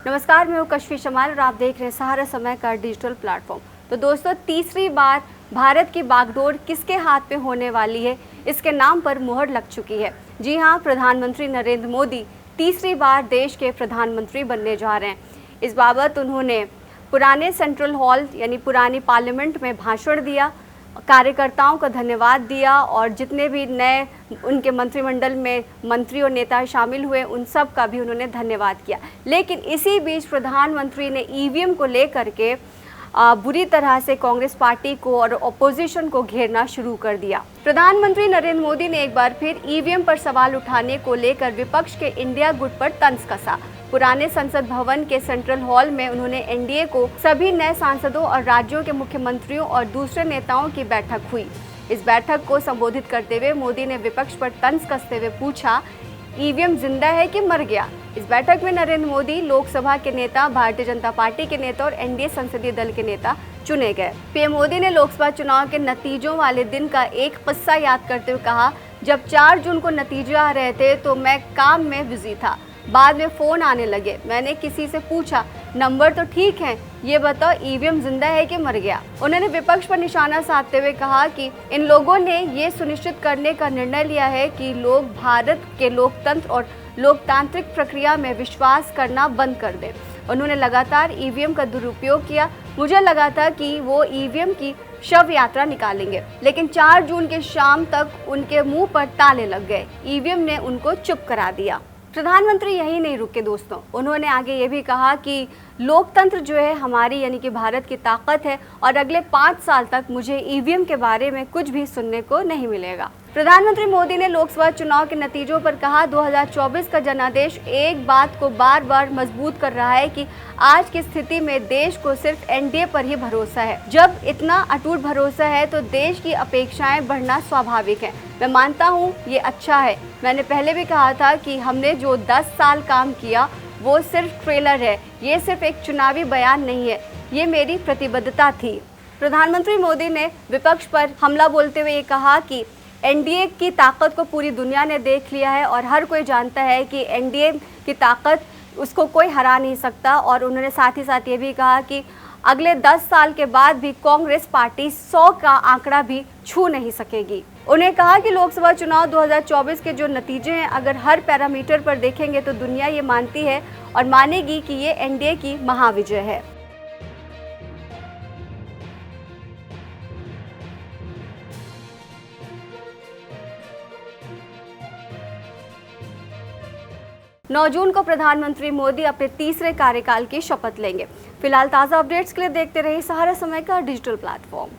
नमस्कार, मैं हूँ कश्फी शमाल और आप देख रहे हैं सहारा समय का डिजिटल प्लेटफॉर्म। तो दोस्तों, तीसरी बार भारत की बागडोर किसके हाथ में होने वाली है, इसके नाम पर मुहर लग चुकी है। जी हाँ, प्रधानमंत्री नरेंद्र मोदी तीसरी बार देश के प्रधानमंत्री बनने जा रहे हैं। इस बाबत उन्होंने पुराने सेंट्रल हॉल यानी पुरानी पार्लियामेंट में भाषण दिया, कार्यकर्ताओं का धन्यवाद दिया और जितने भी नए उनके मंत्रिमंडल में मंत्री और नेता शामिल हुए उन सब का भी उन्होंने धन्यवाद किया। लेकिन इसी बीच प्रधानमंत्री ने ईवीएम को लेकर के बुरी तरह से कांग्रेस पार्टी को और ऑपोजिशन को घेरना शुरू कर दिया। प्रधानमंत्री नरेंद्र मोदी ने एक बार फिर ईवीएम पर सवाल उठाने को लेकर विपक्ष के इंडिया गुट पर तंज कसा। पुराने संसद भवन के सेंट्रल हॉल में उन्होंने एनडीए को सभी नए सांसदों और राज्यों के मुख्यमंत्रियों और दूसरे नेताओं की बैठक हुई। इस बैठक को संबोधित करते हुए मोदी ने विपक्ष पर तंज कसते हुए पूछा, ईवीएम जिंदा है कि मर गया। इस बैठक में नरेंद्र मोदी, लोकसभा के नेता, भारतीय जनता पार्टी के नेता और एनडीए संसदीय दल के नेता चुने गए। पीएम मोदी ने लोकसभा चुनाव के नतीजों वाले दिन का एक किस्सा याद करते हुए कहा, जब 4 जून को नतीजे आ रहे थे तो मैं काम में बिजी था। बाद में फ़ोन आने लगे। मैंने किसी से पूछा, नंबर तो ठीक है, ये बताओ ईवीएम जिंदा है कि मर गया। उन्होंने विपक्ष पर निशाना साधते हुए कहा कि इन लोगों ने ये सुनिश्चित करने का निर्णय लिया है कि लोग भारत के लोकतंत्र और लोकतांत्रिक प्रक्रिया में विश्वास करना बंद कर दें। उन्होंने लगातार ईवीएम का दुरुपयोग किया। मुझे लगा था कि वो ईवीएम की शव यात्रा निकालेंगे, लेकिन 4 जून के शाम तक उनके मुंह पर ताले लग गए। ईवीएम ने उनको चुप करा दिया। प्रधानमंत्री यही नहीं रुके दोस्तों, उन्होंने आगे ये भी कहा कि लोकतंत्र जो है हमारी यानी कि भारत की ताकत है और अगले 5 साल तक मुझे ईवीएम के बारे में कुछ भी सुनने को नहीं मिलेगा। प्रधानमंत्री मोदी ने लोकसभा चुनाव के नतीजों पर कहा, 2024 का जनादेश एक बात को बार बार मजबूत कर रहा है कि आज की स्थिति में देश को सिर्फ एनडीए पर ही भरोसा है। जब इतना अटूट भरोसा है तो देश की अपेक्षाएं बढ़ना स्वाभाविक है। मैं मानता हूं ये अच्छा है। मैंने पहले भी कहा था कि हमने जो 10 साल काम किया वो सिर्फ ट्रेलर है, ये सिर्फ एक चुनावी बयान नहीं है, ये मेरी प्रतिबद्धता थी। प्रधानमंत्री मोदी ने विपक्ष पर हमला बोलते हुए ये कहा कि एनडीए की ताकत को पूरी दुनिया ने देख लिया है और हर कोई जानता है कि एनडीए की ताकत उसको कोई हरा नहीं सकता। और उन्होंने साथ ही साथ ये भी कहा कि अगले 10 साल के बाद भी कांग्रेस पार्टी 100 का आंकड़ा भी छू नहीं सकेगी। उन्हें कहा कि लोकसभा चुनाव 2024 के जो नतीजे हैं, अगर हर पैरामीटर पर देखेंगे तो दुनिया ये मानती है और मानेगी कि ये एनडीए की महाविजय है। 9 जून को प्रधानमंत्री मोदी अपने तीसरे कार्यकाल की शपथ लेंगे। फिलहाल ताज़ा अपडेट्स के लिए देखते रहिए सहारा समय का डिजिटल प्लेटफॉर्म।